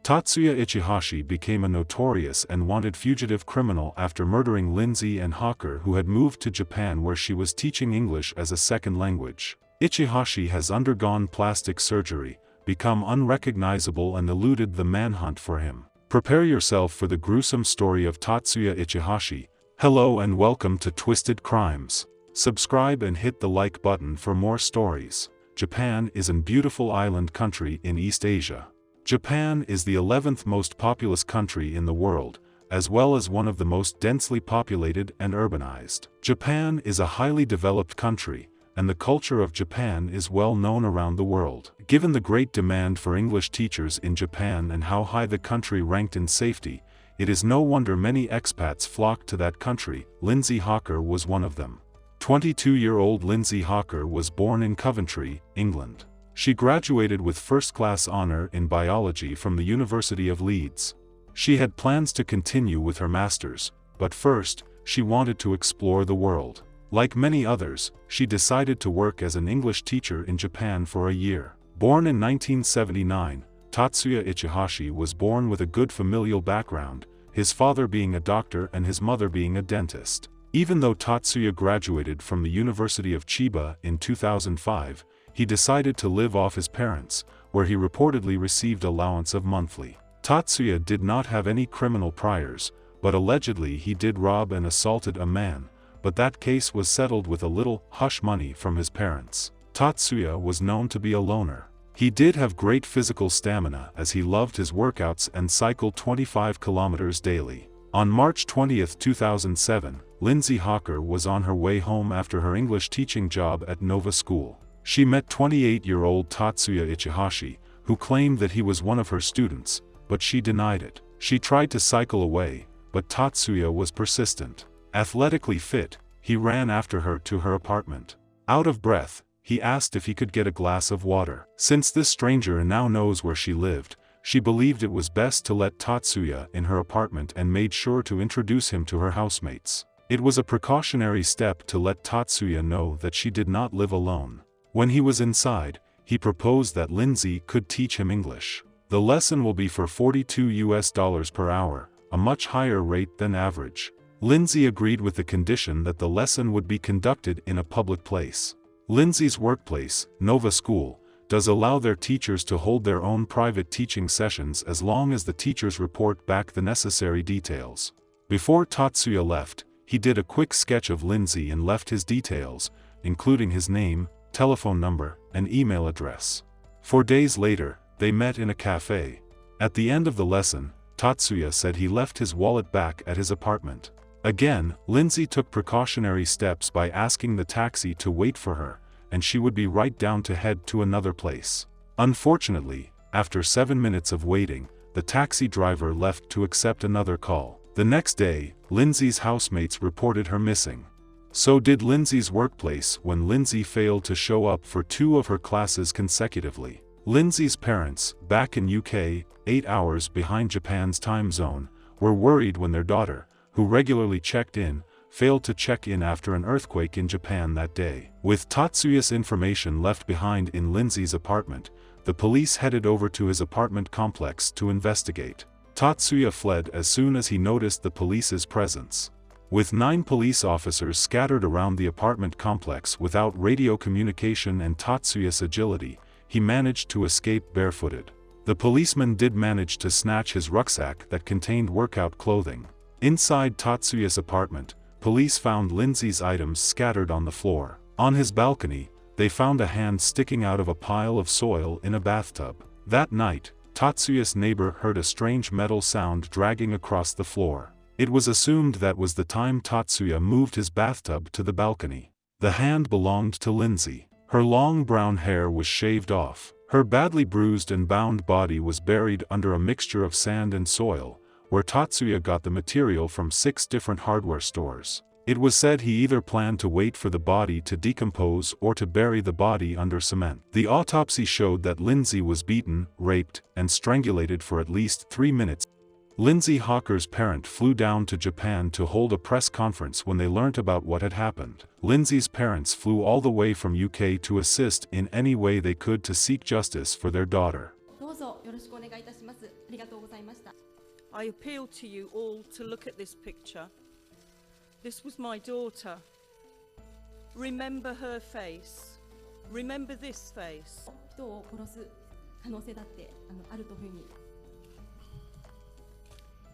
Tatsuya Ichihashi became a notorious and wanted fugitive criminal after murdering Lindsay Ann Hawker, who had moved to Japan where she was teaching English as a second language. Ichihashi has undergone plastic surgery, become unrecognizable and eluded the manhunt for him. Prepare yourself for the gruesome story of Tatsuya Ichihashi. Hello and welcome to Twisted Crimes. Subscribe and hit the like button for more stories. Japan is a beautiful island country in East Asia. Japan is the 11th most populous country in the world, as well as one of the most densely populated and urbanized. Japan is a highly developed country, and the culture of Japan is well known around the world. Given the great demand for English teachers in Japan and how high the country ranked in safety, it is no wonder many expats flocked to that country. Lindsay Hawker was one of them. 22-year-old Lindsay Hawker was born in Coventry, England. She graduated with first-class honor in biology from the University of Leeds. She had plans to continue with her master's, but first, she wanted to explore the world. Like many others, she decided to work as an English teacher in Japan for a year. Born in 1979, Tatsuya Ichihashi was born with a good familial background, his father being a doctor and his mother being a dentist. Even though Tatsuya graduated from the University of Chiba in 2005, he decided to live off his parents, where he reportedly received allowance of monthly. Tatsuya did not have any criminal priors, but allegedly he did rob and assaulted a man, but that case was settled with a little hush money from his parents. Tatsuya was known to be a loner. He did have great physical stamina as he loved his workouts and cycled 25 kilometers daily. On March 20, 2007, Lindsay Hawker was on her way home after her English teaching job at Nova School. She met 28-year-old Tatsuya Ichihashi, who claimed that he was one of her students, but she denied it. She tried to cycle away, but Tatsuya was persistent. Athletically fit, he ran after her to her apartment. Out of breath, he asked if he could get a glass of water. Since this stranger now knows where she lived, she believed it was best to let Tatsuya in her apartment and made sure to introduce him to her housemates. It was a precautionary step to let Tatsuya know that she did not live alone. When he was inside, he proposed that Lindsay could teach him English. The lesson will be for $42 per hour, a much higher rate than average. Lindsay agreed with the condition that the lesson would be conducted in a public place. Lindsay's workplace, Nova School, does allow their teachers to hold their own private teaching sessions as long as the teachers report back the necessary details. Before Tatsuya left, he did a quick sketch of Lindsay and left his details, including his name, telephone number, and email address. 4 days later, they met in a cafe. At the end of the lesson, Tatsuya said he left his wallet back at his apartment. Again, Lindsay took precautionary steps by asking the taxi to wait for her, and she would be right down to head to another place. Unfortunately, after 7 minutes of waiting, the taxi driver left to accept another call. The next day, Lindsay's housemates reported her missing. So did Lindsay's workplace when Lindsay failed to show up for 2 of her classes consecutively. Lindsay's parents, back in UK, 8 hours behind Japan's time zone, were worried when their daughter, who regularly checked in, failed to check in after an earthquake in Japan that day. With Tatsuya's information left behind in Lindsay's apartment, the police headed over to his apartment complex to investigate. Tatsuya fled as soon as he noticed the police's presence. With 9 police officers scattered around the apartment complex without radio communication and Tatsuya's agility, he managed to escape barefooted. The policeman did manage to snatch his rucksack that contained workout clothing. Inside Tatsuya's apartment, police found Lindsay's items scattered on the floor. On his balcony, they found a hand sticking out of a pile of soil in a bathtub. That night, Tatsuya's neighbor heard a strange metal sound dragging across the floor. It was assumed that was the time Tatsuya moved his bathtub to the balcony. The hand belonged to Lindsay. Her long brown hair was shaved off. Her badly bruised and bound body was buried under a mixture of sand and soil, where Tatsuya got the material from 6 different hardware stores. It was said he either planned to wait for the body to decompose or to bury the body under cement. The autopsy showed that Lindsay was beaten, raped, and strangulated for at least 3 minutes. Lindsay Hawker's parent flew down to Japan to hold a press conference when they learnt about what had happened. Lindsay's parents flew all the way from UK to assist in any way they could to seek justice for their daughter. I appeal to you all to look at this picture. This was my daughter. Remember her face. Remember this face.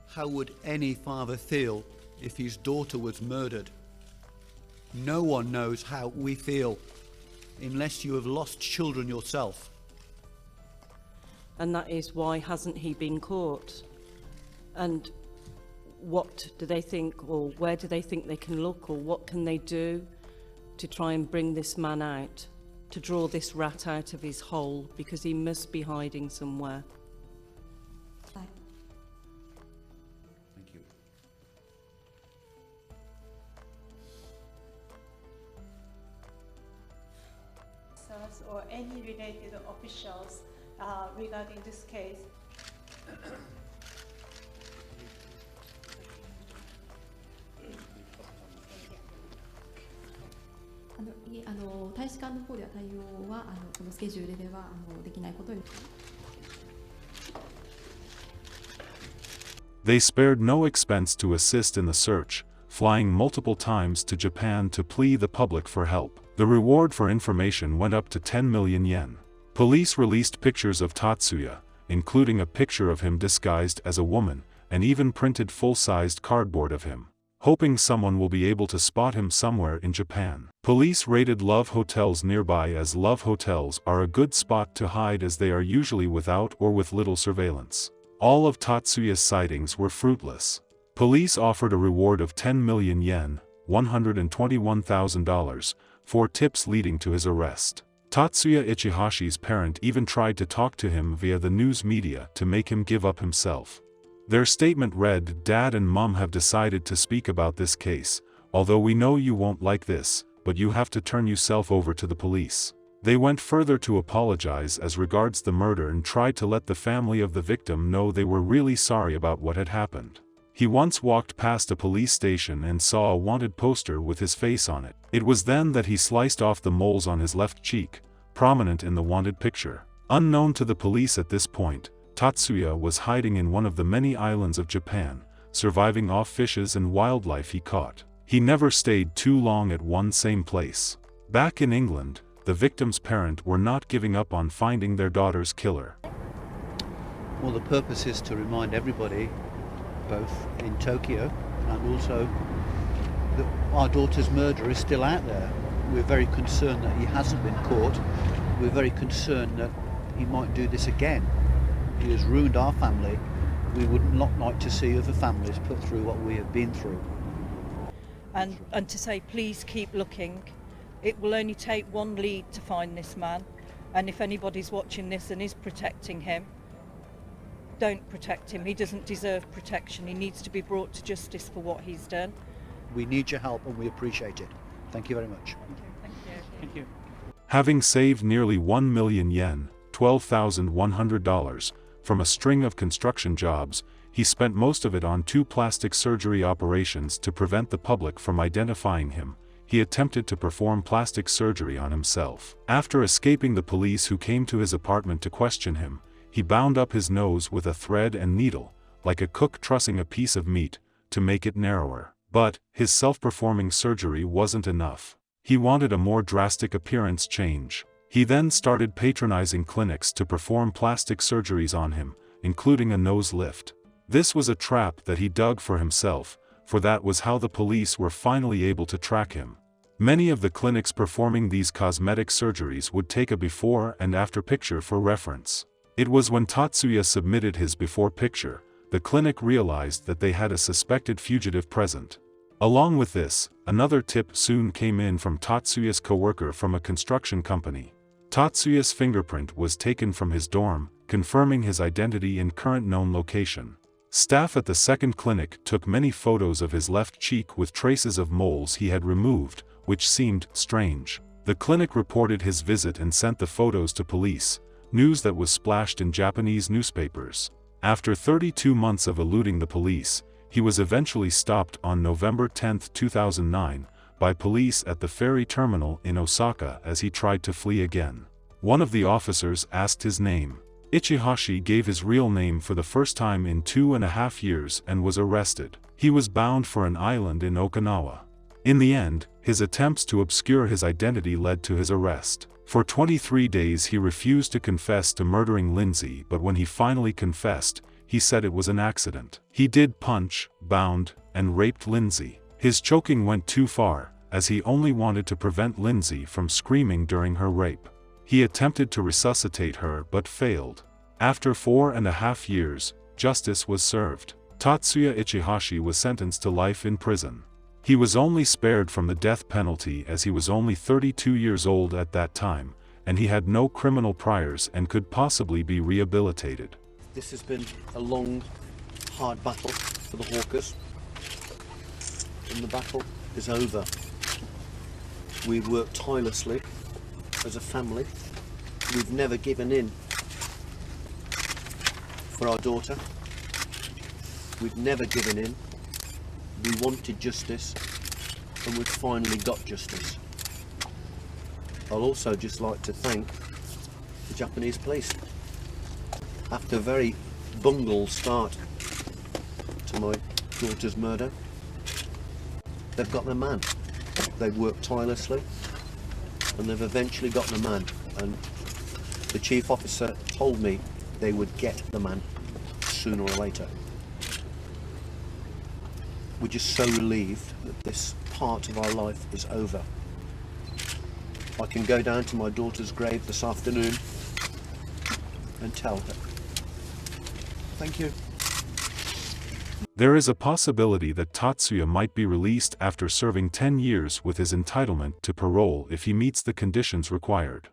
How would any father feel if his daughter was murdered? No one knows how we feel unless you have lost children yourself. And that is why hasn't he been caught? And what do they think, or where do they think they can look, or what can they do to try and bring this man out, to draw this rat out of his hole, because he must be hiding somewhere. Thank you. Or any related officials regarding this case. 大使館の方では対応はこのスケジュールではできないことに。They spared no expense to assist in the search, flying multiple times to Japan to plead the public for help. The reward for information went up to 10 million yen. Police released pictures of Tatsuya, including a picture of him disguised as a woman, and even printed full-sized cardboard of him, hoping someone will be able to spot him somewhere in Japan. Police raided love hotels nearby, as love hotels are a good spot to hide as they are usually without or with little surveillance. All of Tatsuya's sightings were fruitless. Police offered a reward of 10 million yen, $121,000, for tips leading to his arrest. Tatsuya Ichihashi's parent even tried to talk to him via the news media to make him give up himself. Their statement read, "Dad and Mom have decided to speak about this case, although we know you won't like this, but you have to turn yourself over to the police." They went further to apologize as regards the murder and tried to let the family of the victim know they were really sorry about what had happened. He once walked past a police station and saw a wanted poster with his face on it. It was then that he sliced off the moles on his left cheek, prominent in the wanted picture. Unknown to the police at this point, Tatsuya was hiding in one of the many islands of Japan, surviving off fishes and wildlife he caught. He never stayed too long at one same place. Back in England, the victim's parents were not giving up on finding their daughter's killer. Well, the purpose is to remind everybody, both in Tokyo and also that our daughter's murderer is still out there. We're very concerned that he hasn't been caught. We're very concerned that he might do this again. He has ruined our family. We would not like to see other families put through what we have been through. And to say, please keep looking. It will only take one lead to find this man, and if anybody's watching this and is protecting him, don't protect him. He doesn't deserve protection. He needs to be brought to justice for what he's done. We need your help and we appreciate it. Thank you very much. Thank you. Thank you. Having saved nearly 1 million yen, $12,100, from a string of construction jobs, he spent most of it on 2 plastic surgery operations to prevent the public from identifying him. He attempted to perform plastic surgery on himself. After escaping the police who came to his apartment to question him, he bound up his nose with a thread and needle, like a cook trussing a piece of meat, to make it narrower. But his self-performing surgery wasn't enough. He wanted a more drastic appearance change. He then started patronizing clinics to perform plastic surgeries on him, including a nose lift. This was a trap that he dug for himself, for that was how the police were finally able to track him. Many of the clinics performing these cosmetic surgeries would take a before and after picture for reference. It was when Tatsuya submitted his before picture, the clinic realized that they had a suspected fugitive present. Along with this, another tip soon came in from Tatsuya's coworker from a construction company. Tatsuya's fingerprint was taken from his dorm, confirming his identity and current known location. Staff at the second clinic took many photos of his left cheek with traces of moles he had removed, which seemed strange. The clinic reported his visit and sent the photos to police, news that was splashed in Japanese newspapers. After 32 months of eluding the police, he was eventually stopped on November 10, 2009, by police at the ferry terminal in Osaka as he tried to flee again. One of the officers asked his name. Ichihashi gave his real name for the first time in 2.5 years and was arrested. He was bound for an island in Okinawa. In the end, his attempts to obscure his identity led to his arrest. For 23 days he refused to confess to murdering Lindsay, but when he finally confessed, he said it was an accident. He did punch, bound, and raped Lindsay. His choking went too far, as he only wanted to prevent Lindsay from screaming during her rape. He attempted to resuscitate her but failed. After 4.5 years, justice was served. Tatsuya Ichihashi was sentenced to life in prison. He was only spared from the death penalty as he was only 32 years old at that time, and he had no criminal priors and could possibly be rehabilitated. This has been a long, hard battle for the Hawkers, and the battle is over. We've worked tirelessly as a family. We've never given in for our daughter. We've never given in. We wanted justice, and we've finally got justice. I'll also just like to thank the Japanese police. After a very bungled start to my daughter's murder, they've got their man. They've worked tirelessly, and they've eventually got the man. And the chief officer told me they would get the man sooner or later. We're just so relieved that this part of our life is over. I can go down to my daughter's grave this afternoon and tell her. Thank you. There is a possibility that Tatsuya might be released after serving 10 years with his entitlement to parole if he meets the conditions required.